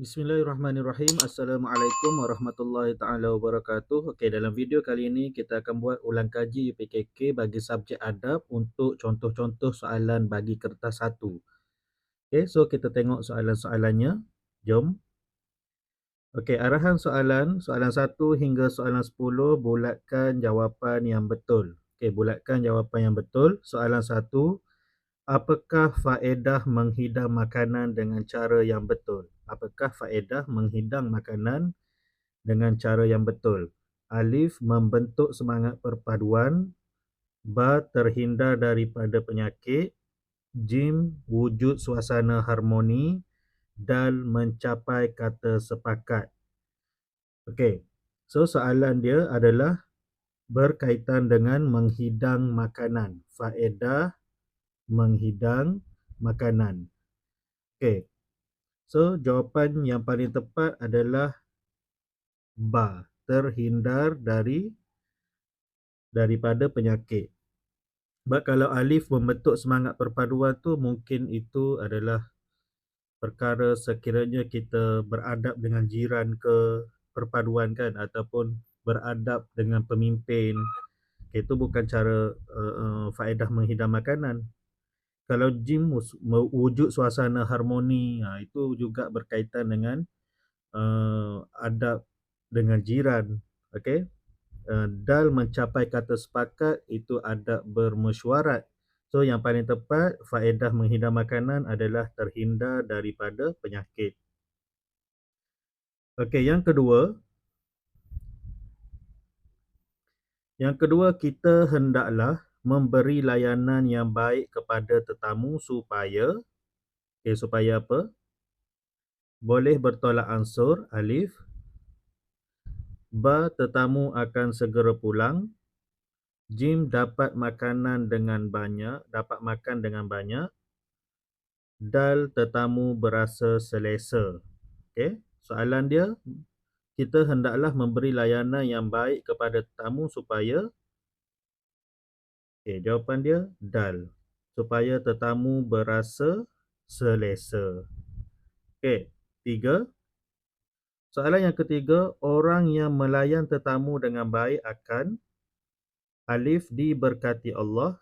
Bismillahirrahmanirrahim. Assalamualaikum warahmatullahi taala wabarakatuh. Okey, dalam video kali ini kita akan buat ulang kaji UPKK bagi subjek adab untuk contoh-contoh soalan bagi kertas 1. Okey, so kita tengok soalan-soalannya. Jom. Okey, arahan soalan 1 hingga soalan 10 bulatkan jawapan yang betul. Okey, bulatkan jawapan yang betul. Soalan 1, apakah faedah menghidang makanan dengan cara yang betul? Apakah faedah menghidang makanan dengan cara yang betul? Alif, membentuk semangat perpaduan. Ba, terhindar daripada penyakit. Jim, wujud suasana harmoni. Dal, mencapai kata sepakat. Okey, so soalan dia adalah berkaitan dengan menghidang makanan. Faedah menghidang makanan. Okey, so jawapan yang paling tepat adalah ba, terhindar daripada penyakit. Sebab kalau alif membentuk semangat perpaduan tu mungkin itu adalah perkara sekiranya kita beradab dengan jiran ke perpaduan kan, ataupun beradab dengan pemimpin. Itu bukan cara faedah menghidang makanan. Kalau jim wujud suasana harmoni, itu juga berkaitan dengan adab dengan jiran. Okey. Dal, mencapai kata sepakat, itu adab bermesyuarat. So yang paling tepat, faedah menghidang makanan adalah terhindar daripada penyakit. Okey, yang kedua kita hendaklah memberi layanan yang baik kepada tetamu supaya apa? Boleh bertolak ansur, alif. Ba, tetamu akan segera pulang. Jim, dapat makan dengan banyak. Dal, tetamu berasa selesa. Okey, soalan dia, kita hendaklah memberi layanan yang baik kepada tetamu supaya, jawapan dia dal, supaya tetamu berasa selesa. Okey, 3. Soalan yang ketiga, orang yang melayan tetamu dengan baik akan alif, diberkati Allah.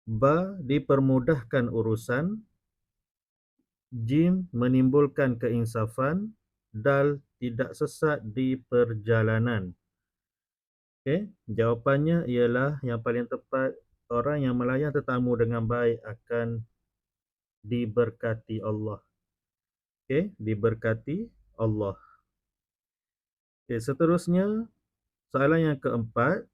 Ba, dipermudahkan urusan. Jim, menimbulkan keinsafan. Dal, tidak sesat di perjalanan. Okey, jawapannya ialah yang paling tepat, orang yang melayan tetamu dengan baik akan diberkati Allah. Okey, diberkati Allah. Okey, seterusnya soalan yang keempat.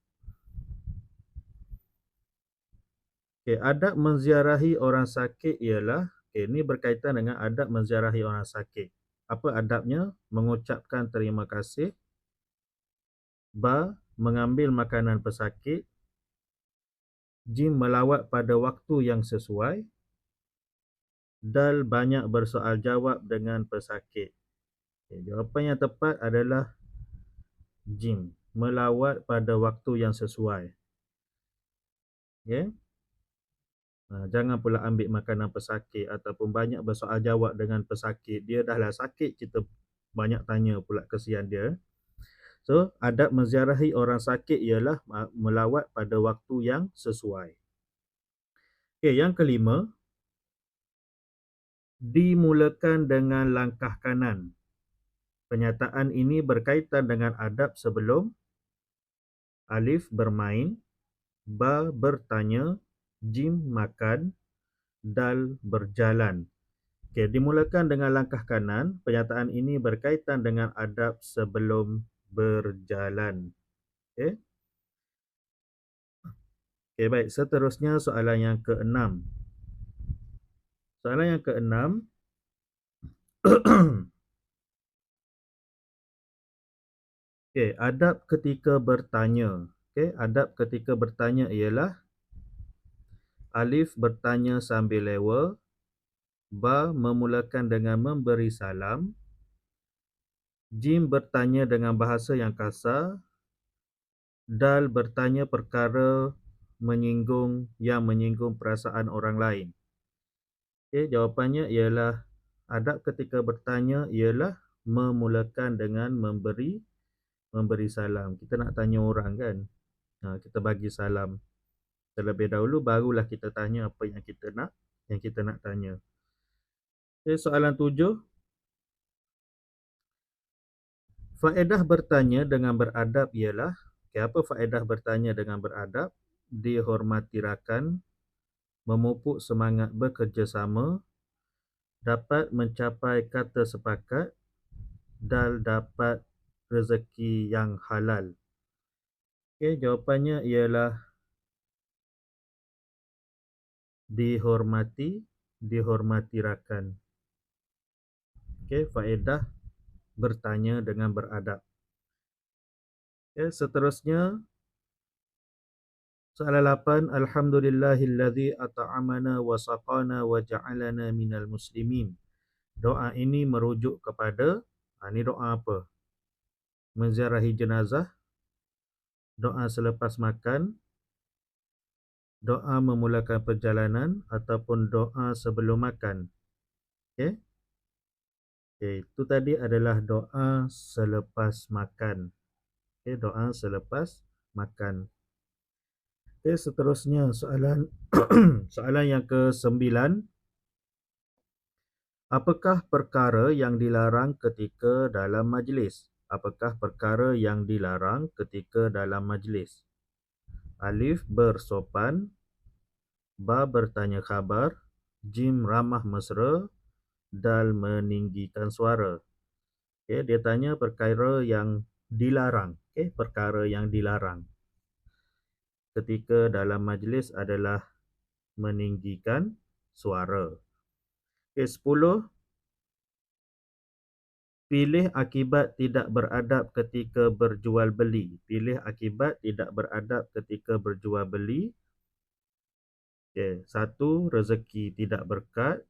Okey, adab menziarahi orang sakit ialah, ini berkaitan dengan adab menziarahi orang sakit. Apa adabnya? Mengucapkan terima kasih. Ba, mengambil makanan pesakit. Jim, melawat pada waktu yang sesuai. Dal, banyak bersoal jawab dengan pesakit. Jawapan yang tepat adalah Jim, melawat pada waktu yang sesuai. Jangan pula ambil makanan pesakit ataupun banyak bersoal jawab dengan pesakit. Dia dahlah sakit, kita banyak tanya pula, kesian dia. So, adab menziarahi orang sakit ialah melawat pada waktu yang sesuai. Okey, yang kelima, dimulakan dengan langkah kanan. Pernyataan ini berkaitan dengan adab sebelum. Alif, bermain. Ba, bertanya. Jim, makan. Dal, berjalan. Okey, dimulakan dengan langkah kanan. Pernyataan ini berkaitan dengan adab sebelum berjalan. Okey. Okey, baik. Seterusnya soalan yang keenam. Soalan yang keenam. Okey, adab ketika bertanya. Okey, adab ketika bertanya ialah alif, bertanya sambil lewa. Ba, memulakan dengan memberi salam. Jim, bertanya dengan bahasa yang kasar. Dal, bertanya perkara yang menyinggung perasaan orang lain. Okey, jawapannya ialah Adab ketika bertanya ialah memulakan dengan memberi salam. Kita nak tanya orang kan, kita bagi salam terlebih dahulu, barulah kita tanya apa yang kita nak tanya. Okay, soalan 7. Faedah bertanya dengan beradab ialah, apa faedah bertanya dengan beradab? Dihormati rakan, memupuk semangat bekerjasama, dapat mencapai kata sepakat, dan dapat rezeki yang halal. Okay, jawapannya ialah dihormati rakan. Okay, faedah bertanya dengan beradab. Okay, seterusnya soalan 8. Alhamdulillahillazi at'amana wa saqana wa ja'alana minal muslimin. Doa ini merujuk kepada, ini doa apa? Menziarahi jenazah, doa selepas makan, doa memulakan perjalanan, ataupun doa sebelum makan. Okay? Okay, itu tadi adalah doa selepas makan. Okay, doa selepas makan. Okay, seterusnya soalan soalan yang ke-9. Apakah perkara yang dilarang ketika dalam majlis? Apakah perkara yang dilarang ketika dalam majlis? Alif, bersopan. Ba, bertanya khabar. Jim, ramah mesra. Dal, meninggikan suara. Okay, dia tanya perkara yang dilarang. Okay, perkara yang dilarang ketika dalam majlis adalah meninggikan suara. Okay, 10. Pilih akibat tidak beradab ketika berjual beli. Pilih akibat tidak beradab ketika berjual beli. Okay, 1. Rezeki tidak berkat.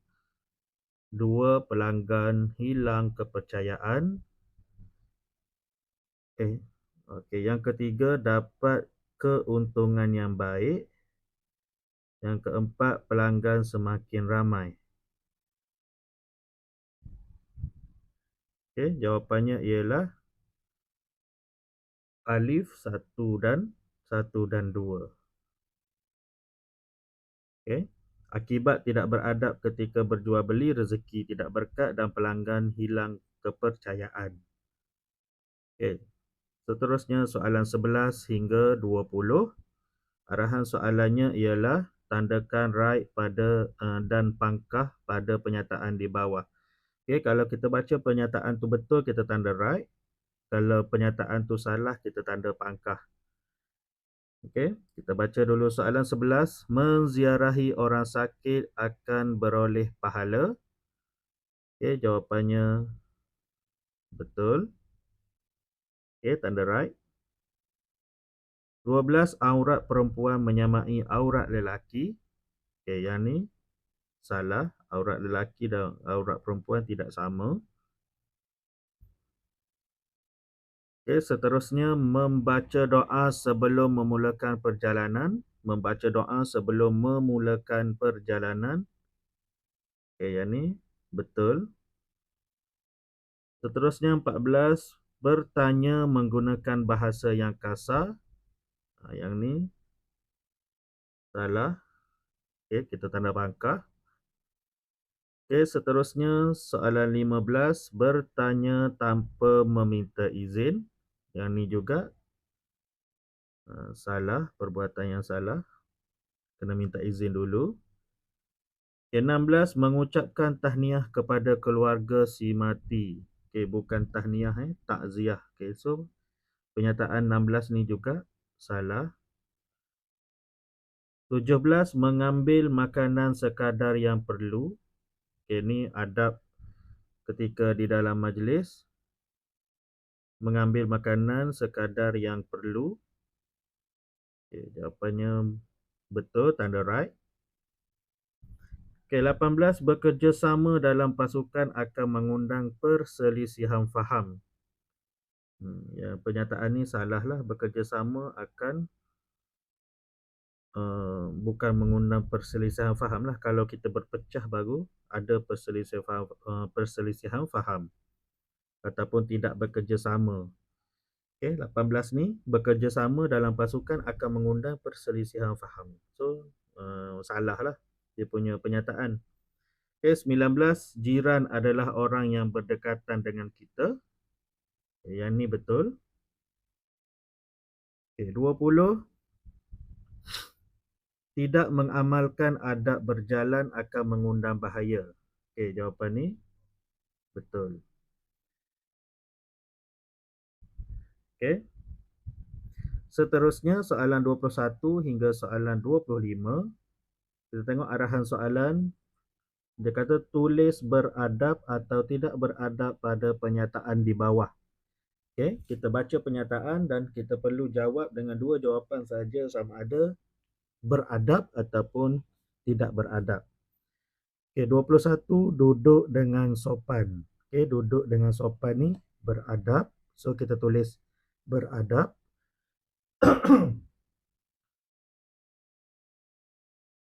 2. Pelanggan hilang kepercayaan. Okay, yang ketiga, dapat keuntungan yang baik. Yang keempat, pelanggan semakin ramai. Okay, jawapannya ialah alif, 1 dan 2. Okay. Akibat tidak beradab ketika berjual beli, rezeki tidak berkat dan pelanggan hilang kepercayaan. Okay. Seterusnya soalan 11 hingga 20. Arahan soalannya ialah tandakan right pada dan pangkah pada penyataan di bawah. Okay, kalau kita baca penyataan tu betul, kita tanda right. Kalau penyataan tu salah, kita tanda pangkah. Okey, kita baca dulu soalan 11. Menziarahi orang sakit akan beroleh pahala. Okey, jawapannya betul. Okey, tanda right. 12. Aurat perempuan menyamai aurat lelaki. Okey, yang ni salah. Aurat lelaki dan aurat perempuan tidak sama. Okey, seterusnya membaca doa sebelum memulakan perjalanan. Membaca doa sebelum memulakan perjalanan. Okey, yang ni betul. Seterusnya 14. Bertanya menggunakan bahasa yang kasar. Yang ni salah. Okey, kita tanda pangkah. Okey, seterusnya soalan 15. Bertanya tanpa meminta izin. Yang ni juga salah, perbuatan yang salah. Kena minta izin dulu. 16. Mengucapkan tahniah kepada keluarga si mati. Okey, bukan tahniah, takziah. Okey, so penyataan 16 ni juga salah. 17. Mengambil makanan sekadar yang perlu. Okey, ni adab ketika di dalam majlis. Mengambil makanan sekadar yang perlu. Okey, jawapannya betul, tanda right. Okey, 18. Bekerjasama dalam pasukan akan mengundang perselisihan faham. Ya, penyataan ni salah lah. Bekerjasama akan bukan mengundang perselisihan faham lah. Kalau kita berpecah baru ada perselisihan faham ataupun tidak bekerjasama. Okey, 18 ni bekerjasama dalam pasukan akan mengundang perselisihan faham. So, salah lah dia punya penyataan. Okey, 19 jiran adalah orang yang berdekatan dengan kita. Yang ni betul. Okey, 20 tidak mengamalkan adab berjalan akan mengundang bahaya. Okey, jawapan ni betul. Okey. Seterusnya soalan 21 hingga soalan 25. Kita tengok arahan soalan. Dia kata tulis beradab atau tidak beradab pada penyataan di bawah. Okey, kita baca penyataan dan kita perlu jawab dengan dua jawapan saja, sama ada beradab ataupun tidak beradab. Okey, 21 duduk dengan sopan. Okey, duduk dengan sopan ni beradab. So kita tulis beradab.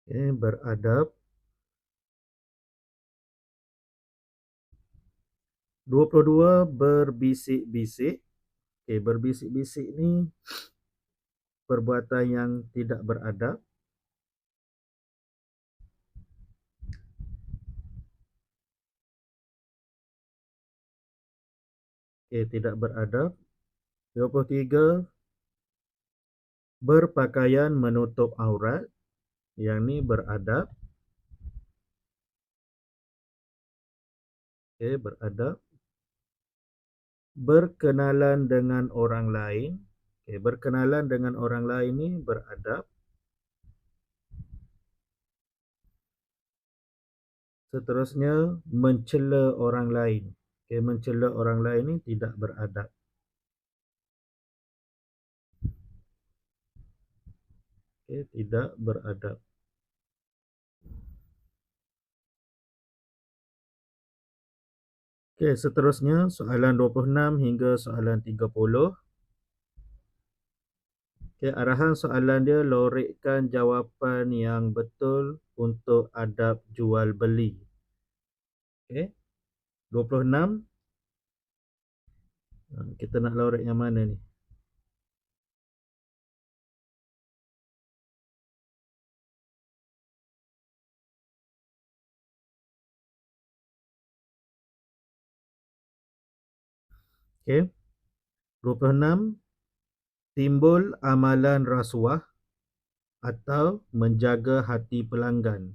Okey, beradab. 22 berbisik-bisik. Okey, berbisik-bisik ni perbuatan yang tidak beradab. Okey, tidak beradab. 23 berpakaian menutup aurat. Yang ni beradab. Okey, beradab. Berkenalan dengan orang lain. Okey, berkenalan dengan orang lain ni beradab. Seterusnya mencela orang lain. Okey, mencela orang lain ni tidak beradab. Okey, tidak beradab. Okey, seterusnya soalan 26 hingga soalan 30. Okey, arahan soalan dia lorekkan jawapan yang betul untuk adab jual beli. Okey. 26. Kita nak lorek yang mana ni? Okey. 26. Timbul amalan rasuah atau menjaga hati pelanggan.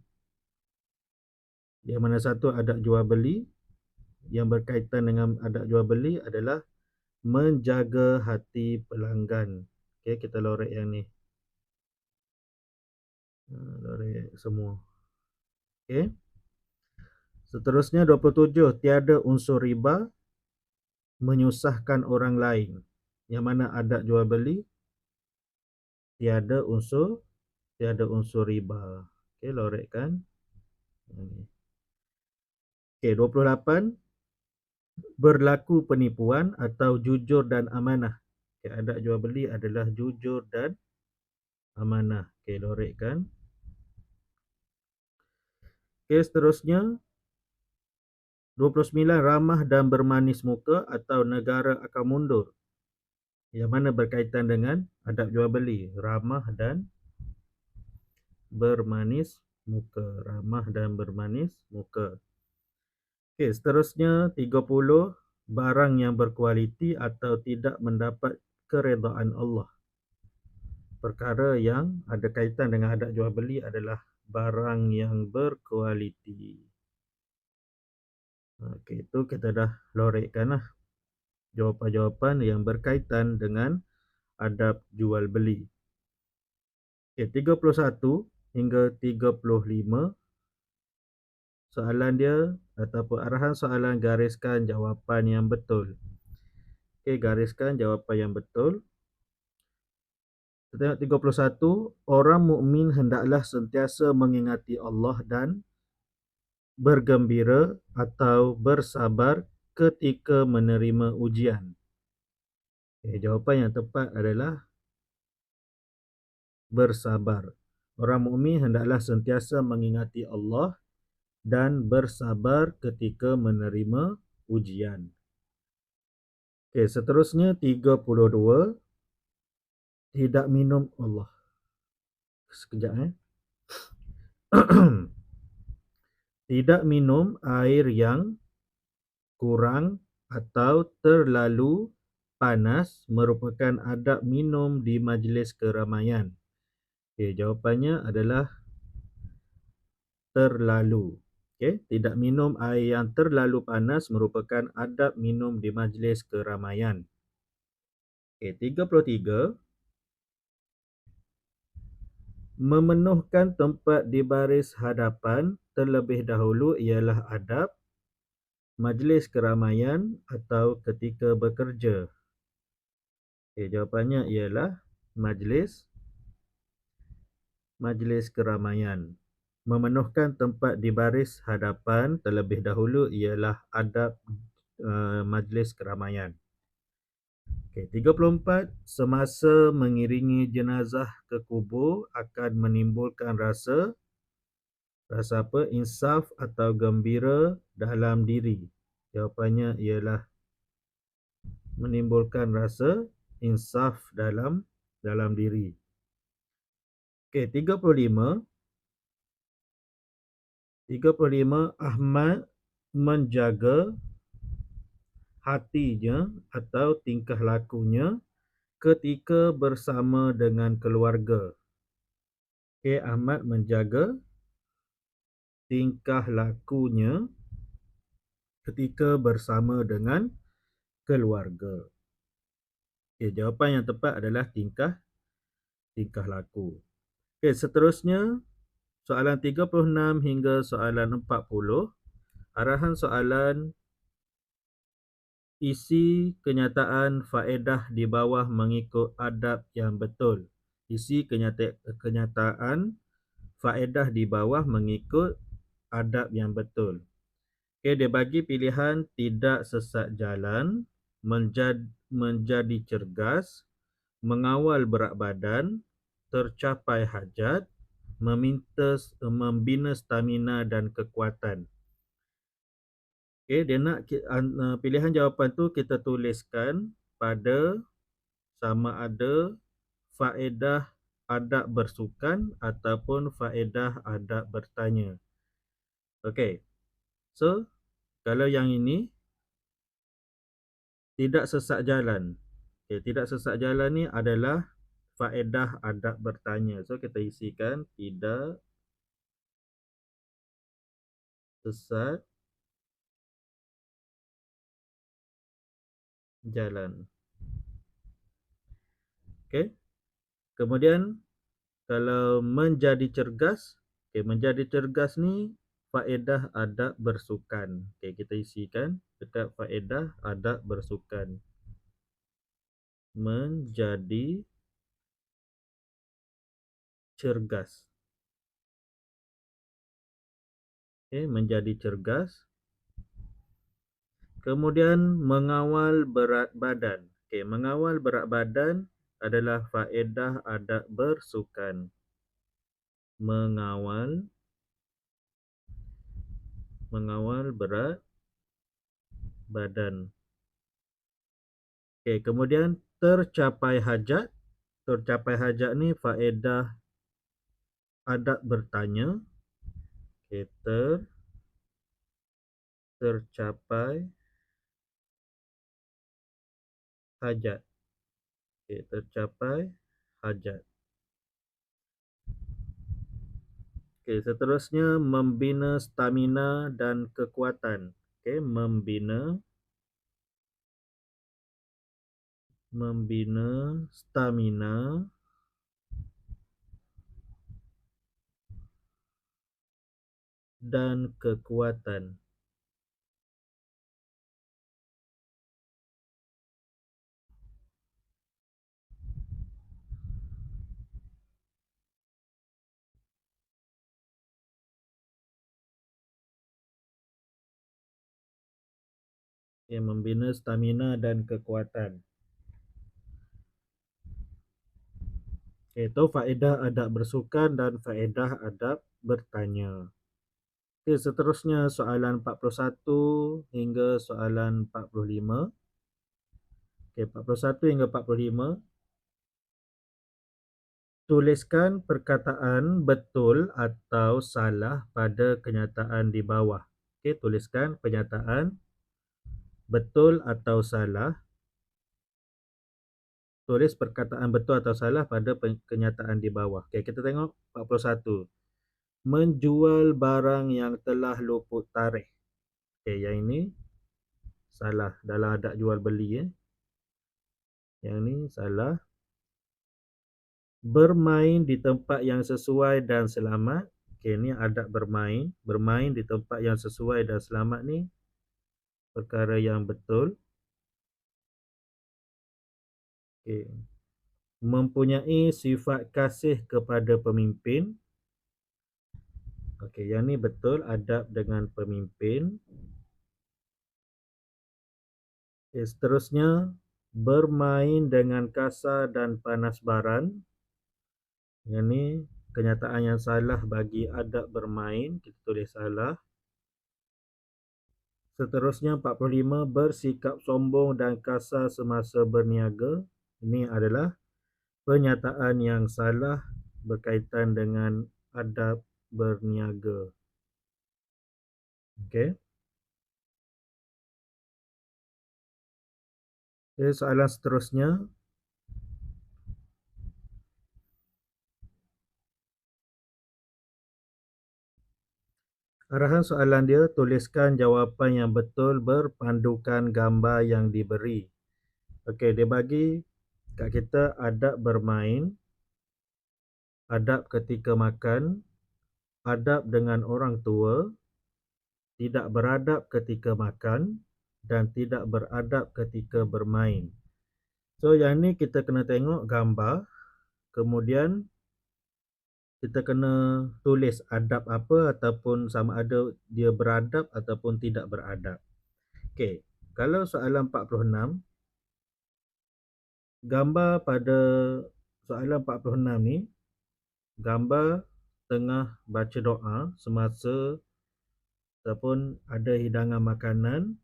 Yang mana satu adab jual beli, yang berkaitan dengan adab jual beli adalah menjaga hati pelanggan. Okey, kita lorek yang ni. Lorek semua. Okey. Seterusnya 27, tiada unsur riba menyusahkan orang lain. Yang mana adab jual beli tiada unsur riba. Okey, lorekkan. Okey, 28 berlaku penipuan atau jujur dan amanah. Okey, adab jual beli adalah jujur dan amanah. Okey, lorekkan. Okey, seterusnya 29 ramah dan bermanis muka atau negara akan mundur. Yang mana berkaitan dengan adab jual beli, ramah dan bermanis muka. Ramah dan bermanis muka. Okey, seterusnya 30 barang yang berkualiti atau tidak mendapat keredaan Allah. Perkara yang ada kaitan dengan adab jual beli adalah barang yang berkualiti. Okey, itu kita dah lorekkan lah jawapan-jawapan yang berkaitan dengan adab jual beli. Okey, 31 hingga 35 soalan dia ataupun arahan soalan gariskan jawapan yang betul. Okey, gariskan jawapan yang betul. Kita tengok 31, orang mukmin hendaklah sentiasa mengingati Allah dan bergembira atau bersabar ketika menerima ujian. Jawapan yang tepat adalah bersabar. Orang mukmin hendaklah sentiasa mengingati Allah dan bersabar ketika menerima ujian. Okey, seterusnya 32, tidak minum Allah. Sekejap Tidak minum air yang kurang atau terlalu panas merupakan adab minum di majlis keramaian. Okey, jawapannya adalah terlalu. Okey, tidak minum air yang terlalu panas merupakan adab minum di majlis keramaian. Okey, 33, memenuhkan tempat di baris hadapan terlebih dahulu ialah adab majlis keramaian atau ketika bekerja. Okey, jawapannya ialah majlis keramaian. Memenuhkan tempat di baris hadapan terlebih dahulu ialah adab majlis keramaian. Okey, 34, semasa mengiringi jenazah ke kubur akan menimbulkan rasa apa? Insaf atau gembira dalam diri. Jawapannya ialah menimbulkan rasa insaf dalam diri. Okey, 35, Ahmad menjaga hatinya atau tingkah lakunya ketika bersama dengan keluarga. Okey, Ahmad menjaga tingkah lakunya ketika bersama dengan keluarga. Okey, jawapan yang tepat adalah tingkah laku. Okey, seterusnya soalan 36 hingga soalan 40. Arahan soalan, isi kenyataan faedah di bawah mengikut adab yang betul. Isi kenyataan faedah di bawah mengikut adab yang betul. Okey, dia bagi pilihan tidak sesat jalan, menjadi cergas, mengawal berat badan, tercapai hajat, membina stamina dan kekuatan. Okey, dia nak pilihan jawapan tu kita tuliskan pada sama ada faedah adab bersukan ataupun faedah adab bertanya. Okey. So, kalau yang ini tidak sesat jalan. Okey, tidak sesat jalan ni adalah faedah adab bertanya. So, kita isikan tidak sesat jalan. Okey. Kemudian kalau menjadi cergas, okey, menjadi cergas ni faedah adab bersukan. Okey, kita isikan dekat faedah adab bersukan. Menjadi cergas. Okey, menjadi cergas. Kemudian mengawal berat badan. Okey, mengawal berat badan adalah faedah adab bersukan. Mengawal berat badan. Okey, kemudian tercapai hajat. Tercapai hajat ni faedah adab bertanya. Okey, tercapai hajat. Okey, tercapai hajat. Okey, seterusnya membina stamina dan kekuatan. Okey, membina stamina dan kekuatan. Okey, membina stamina dan kekuatan. Itu faedah adab bersukan dan faedah adab bertanya. Okey, seterusnya soalan 41 hingga soalan 45. Okey, 41 hingga 45. Tuliskan perkataan betul atau salah pada kenyataan di bawah. Okey, tuliskan pernyataan betul atau salah. Tulis perkataan betul atau salah pada kenyataan di bawah. Okey, kita tengok 41. Menjual barang yang telah luput tarikh. Okey, yang ini salah dalam adab jual beli . Yang ni salah. Bermain di tempat yang sesuai dan selamat. Okey, ni adab bermain. Bermain di tempat yang sesuai dan selamat ni perkara yang betul. Okey. Mempunyai sifat kasih kepada pemimpin. Okey, yang ni betul, adab dengan pemimpin. Okay, seterusnya, bermain dengan kasar dan panas baran. Yang ni kenyataan yang salah bagi adab bermain, kita tulis salah. Seterusnya 45, bersikap sombong dan kasar semasa berniaga. Ini adalah pernyataan yang salah berkaitan dengan adab berniaga. Okey. Okay, soalan seterusnya. Arahan soalan dia, tuliskan jawapan yang betul berpandukan gambar yang diberi. Okey, dia bagi kat kita adab bermain, adab ketika makan, adab dengan orang tua, tidak beradab ketika makan dan tidak beradab ketika bermain. So yang ni kita kena tengok gambar, kemudian kita kena tulis adab apa ataupun sama ada dia beradab ataupun tidak beradab. Okey, kalau soalan 46, gambar pada soalan 46 ni, gambar tengah baca doa semasa ataupun ada hidangan makanan.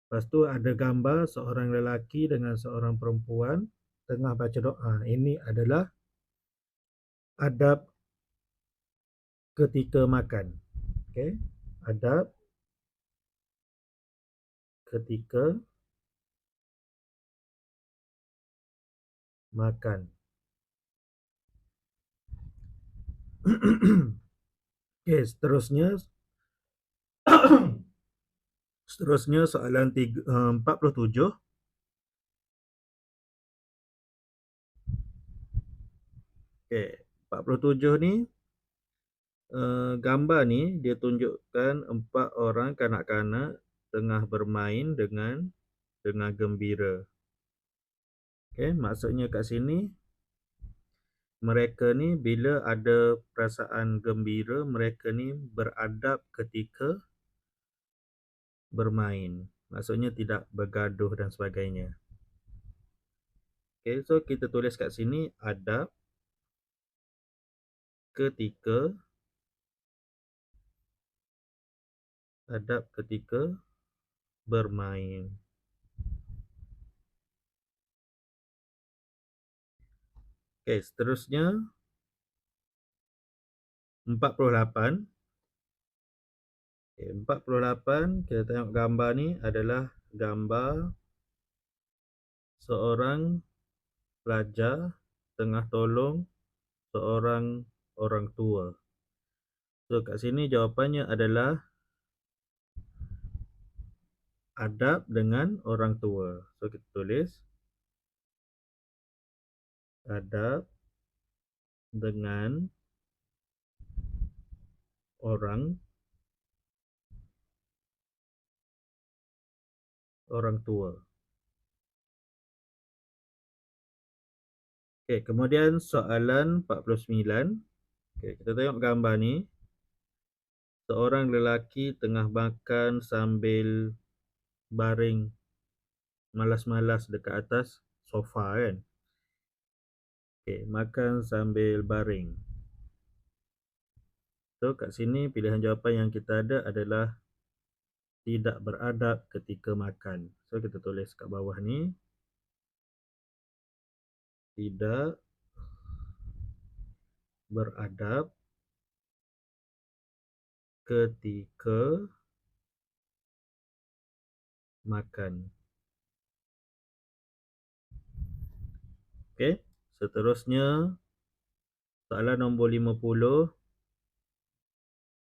Lepas tu ada gambar seorang lelaki dengan seorang perempuan tengah baca doa. Ini adalah adab ketika makan. Okey, adab ketika makan. Okey, seterusnya seterusnya soalan 47. Okey, 47 ni gambar ni dia tunjukkan 4 orang kanak-kanak tengah bermain dengan gembira. Okey, maksudnya kat sini mereka ni bila ada perasaan gembira, mereka ni beradab ketika bermain. Maksudnya tidak bergaduh dan sebagainya. Okey, so kita tulis kat sini adab ketika bermain. Okey, seterusnya 48. Okay, 48 kita tengok gambar ni adalah gambar seorang pelajar tengah tolong seorang orang tua. So kat sini jawapannya adalah adab dengan orang tua. So kita tulis adab dengan orang tua. Okey, kemudian soalan 49. Okey, kita tengok gambar ni. Seorang lelaki tengah makan sambil baring malas-malas dekat atas sofa kan. Okey, makan sambil baring. So kat sini pilihan jawapan yang kita ada adalah tidak beradab ketika makan. So kita tulis kat bawah ni, tidak beradab ketika makan. Okey, seterusnya soalan nombor 50.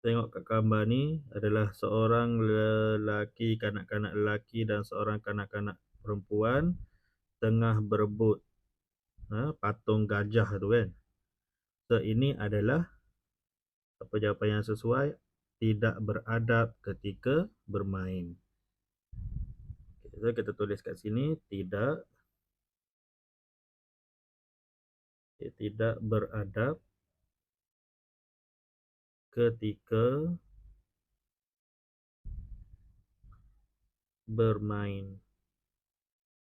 Tengok kat gambar ni adalah seorang lelaki, kanak-kanak lelaki dan seorang kanak-kanak perempuan tengah berebut patung gajah tu kan. So ini adalah apa jawapan yang sesuai? Tidak beradab ketika bermain. So kita tulis kat sini tidak beradab ketika bermain.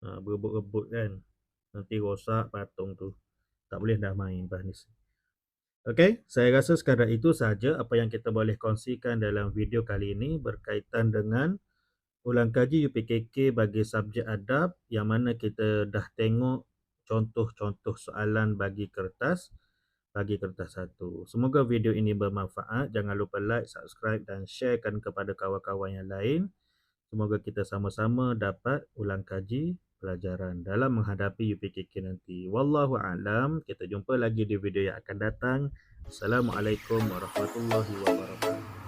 Berebut-rebut kan, nanti rosak patung tu, tak boleh dah main lepas ni. Okey, saya rasa sekadar itu saja apa yang kita boleh kongsikan dalam video kali ini berkaitan dengan ulang kaji UPKK bagi subjek adab, yang mana kita dah tengok contoh-contoh soalan bagi kertas 1. Semoga video ini bermanfaat. Jangan lupa like, subscribe dan sharekan kepada kawan-kawan yang lain. Semoga kita sama-sama dapat ulang kaji pelajaran dalam menghadapi UPKK nanti. Wallahu a'lam. Kita jumpa lagi di video yang akan datang. Assalamualaikum warahmatullahi wabarakatuh.